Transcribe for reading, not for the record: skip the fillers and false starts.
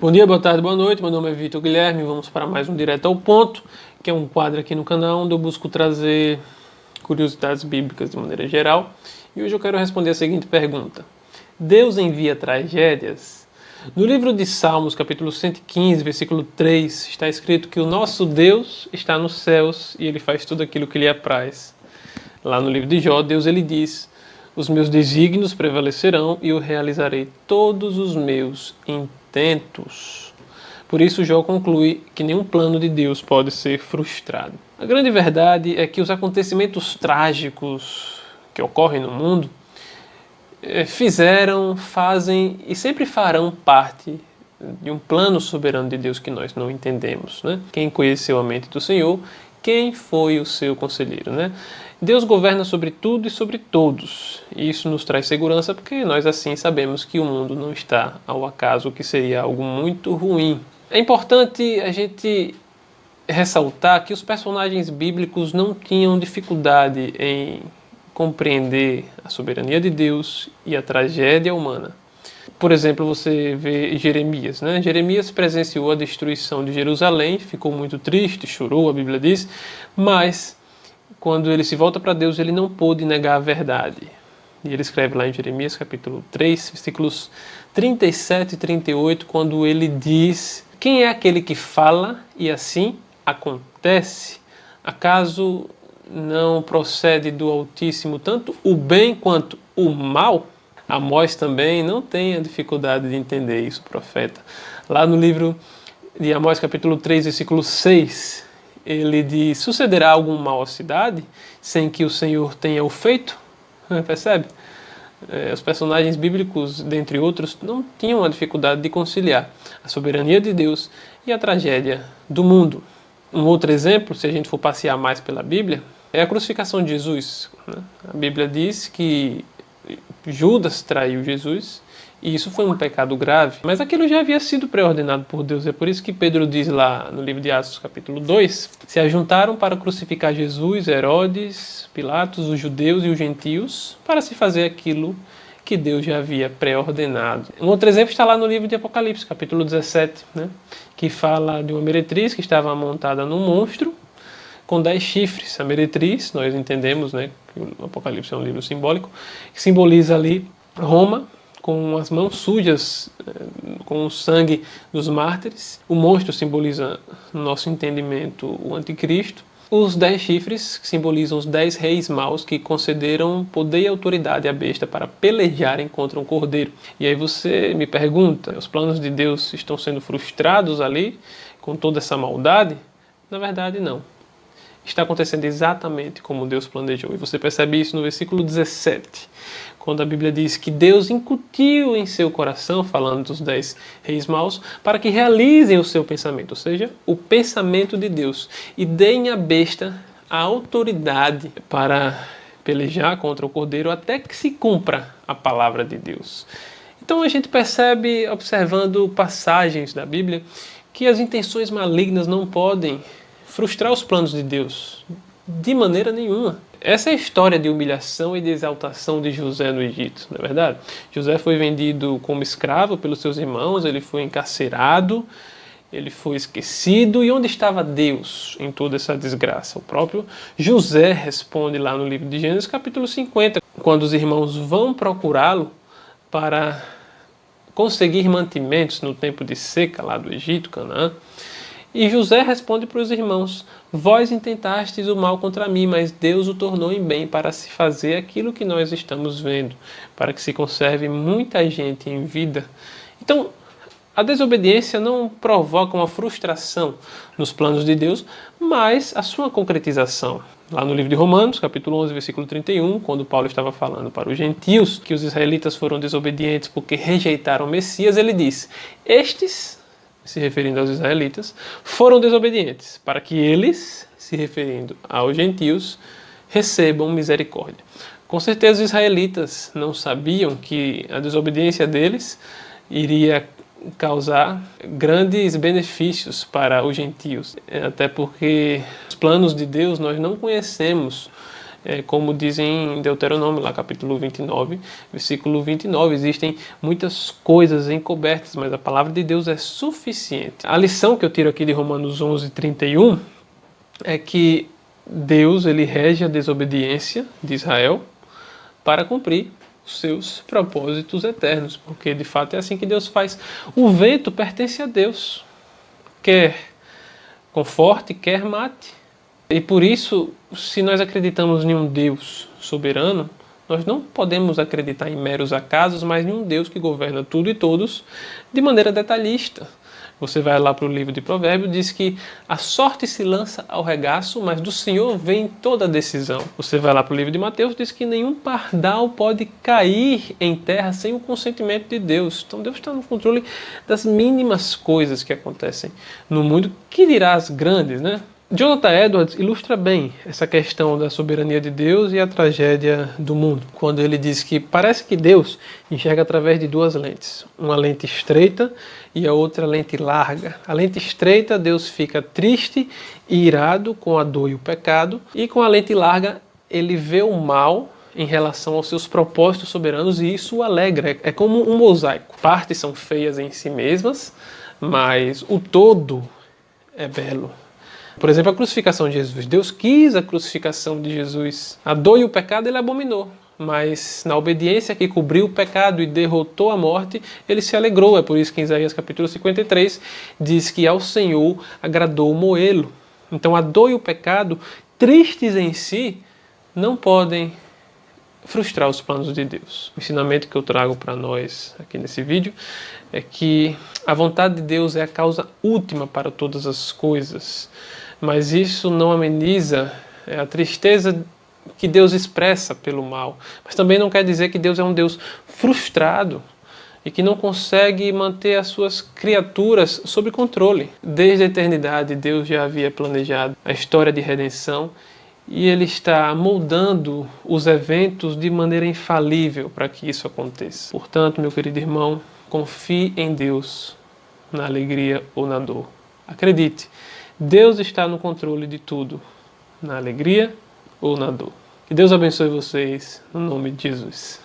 Bom dia, boa tarde, boa noite. Meu nome é Vitor Guilherme. Vamos para mais um Direto ao Ponto, que é um quadro aqui no canal onde eu busco trazer curiosidades bíblicas de maneira geral. E hoje eu quero responder a seguinte pergunta: Deus envia tragédias? No livro de Salmos, capítulo 115, versículo 3, está escrito que o nosso Deus está nos céus e Ele faz tudo aquilo que lhe apraz. Lá no livro de Jó, Deus ele diz: os meus desígnios prevalecerão e eu realizarei todos os meus intentos. Por isso Jó conclui que nenhum plano de Deus pode ser frustrado. A grande verdade é que os acontecimentos trágicos que ocorrem no mundo fizeram, fazem e sempre farão parte de um plano soberano de Deus que nós não entendemos, né? Quem conheceu a mente do Senhor? Quem foi o seu conselheiro, né? Deus governa sobre tudo e sobre todos. E isso nos traz segurança porque nós assim sabemos que o mundo não está ao acaso, o que seria algo muito ruim. É importante a gente ressaltar que os personagens bíblicos não tinham dificuldade em compreender a soberania de Deus e a tragédia humana. Por exemplo, você vê Jeremias, né? Jeremias presenciou a destruição de Jerusalém, ficou muito triste, chorou, a Bíblia diz, mas quando ele se volta para Deus, ele não pôde negar a verdade. E ele escreve lá em Jeremias, capítulo 3, versículos 37 e 38, quando ele diz: quem é aquele que fala e assim acontece? Acaso não procede do Altíssimo tanto o bem quanto o mal? Amós também não tem a dificuldade de entender isso, profeta. Lá no livro de Amós, capítulo 3, versículo 6, ele diz: sucederá algum mal à cidade sem que o Senhor tenha o feito? Percebe? Os personagens bíblicos, dentre outros, não tinham a dificuldade de conciliar a soberania de Deus e a tragédia do mundo. Um outro exemplo, se a gente for passear mais pela Bíblia, é a crucificação de Jesus, né? A Bíblia diz que Judas traiu Jesus e isso foi um pecado grave, mas aquilo já havia sido pré-ordenado por Deus. É por isso que Pedro diz lá no livro de Atos, capítulo 2, se ajuntaram para crucificar Jesus, Herodes, Pilatos, os judeus e os gentios, para se fazer aquilo que Deus já havia pré-ordenado. Um outro exemplo está lá no livro de Apocalipse, capítulo 17, né, que fala de uma meretriz que estava montada num monstro com 10 chifres. A meretriz, nós entendemos, né, que o Apocalipse é um livro simbólico, que simboliza ali Roma, com as mãos sujas, com o sangue dos mártires. O monstro simboliza, no nosso entendimento, o anticristo. Os 10 chifres simbolizam os 10 reis maus que concederam poder e autoridade à besta para pelejarem contra um cordeiro. E aí você me pergunta, os planos de Deus estão sendo frustrados ali, com toda essa maldade? Na verdade, não. Está acontecendo exatamente como Deus planejou. E você percebe isso no versículo 17, quando a Bíblia diz que Deus incutiu em seu coração, falando dos 10 reis maus, para que realizem o seu pensamento, ou seja, o pensamento de Deus, e deem à besta a autoridade para pelejar contra o cordeiro até que se cumpra a palavra de Deus. Então a gente percebe, observando passagens da Bíblia, que as intenções malignas não podem frustrar os planos de Deus de maneira nenhuma. Essa é a história de humilhação e de exaltação de José no Egito, não é verdade? José foi vendido como escravo pelos seus irmãos, ele foi encarcerado, ele foi esquecido. E onde estava Deus em toda essa desgraça? O próprio José responde lá no livro de Gênesis, capítulo 50, quando os irmãos vão procurá-lo para conseguir mantimentos no tempo de seca lá do Egito, Canaã. E José responde para os irmãos: vós intentastes o mal contra mim, mas Deus o tornou em bem para se fazer aquilo que nós estamos vendo, para que se conserve muita gente em vida. Então, a desobediência não provoca uma frustração nos planos de Deus, mas a sua concretização. Lá no livro de Romanos, capítulo 11, versículo 31, quando Paulo estava falando para os gentios que os israelitas foram desobedientes porque rejeitaram o Messias, ele diz: estes, se referindo aos israelitas, foram desobedientes, para que eles, se referindo aos gentios, recebam misericórdia. Com certeza os israelitas não sabiam que a desobediência deles iria causar grandes benefícios para os gentios, até porque os planos de Deus nós não conhecemos Como dizem em Deuteronômio, lá capítulo 29, versículo 29, existem muitas coisas encobertas, mas a palavra de Deus é suficiente. A lição que eu tiro aqui de Romanos 11:31 é que Deus ele rege a desobediência de Israel para cumprir os seus propósitos eternos, porque de fato é assim que Deus faz. O vento pertence a Deus, quer conforte, quer mate. E por isso, se nós acreditamos em um Deus soberano, nós não podemos acreditar em meros acasos, mas em um Deus que governa tudo e todos de maneira detalhista. Você vai lá para o livro de Provérbios, diz que a sorte se lança ao regaço, mas do Senhor vem toda a decisão. Você vai lá para o livro de Mateus, diz que nenhum pardal pode cair em terra sem o consentimento de Deus. Então Deus está no controle das mínimas coisas que acontecem no mundo, que dirá as grandes, né? Jonathan Edwards ilustra bem essa questão da soberania de Deus e a tragédia do mundo, quando ele diz que parece que Deus enxerga através de duas lentes, uma lente estreita e a outra lente larga. A lente estreita, Deus fica triste e irado com a dor e o pecado, e com a lente larga, ele vê o mal em relação aos seus propósitos soberanos e isso o alegra. É como um mosaico. Partes são feias em si mesmas, mas o todo é belo. Por exemplo, a crucificação de Jesus. Deus quis a crucificação de Jesus. A dor e o pecado ele abominou. Mas na obediência que cobriu o pecado e derrotou a morte, ele se alegrou. É por isso que em Isaías capítulo 53 diz que ao Senhor agradou moê-lo. Então a dor e o pecado, tristes em si, não podem frustrar os planos de Deus. O ensinamento que eu trago para nós aqui nesse vídeo é que a vontade de Deus é a causa última para todas as coisas. Mas isso não ameniza a tristeza que Deus expressa pelo mal. Mas também não quer dizer que Deus é um Deus frustrado e que não consegue manter as suas criaturas sob controle. Desde a eternidade, Deus já havia planejado a história de redenção e Ele está moldando os eventos de maneira infalível para que isso aconteça. Portanto, meu querido irmão, confie em Deus na alegria ou na dor. Acredite, Deus está no controle de tudo, na alegria ou na dor. Que Deus abençoe vocês, no nome de Jesus.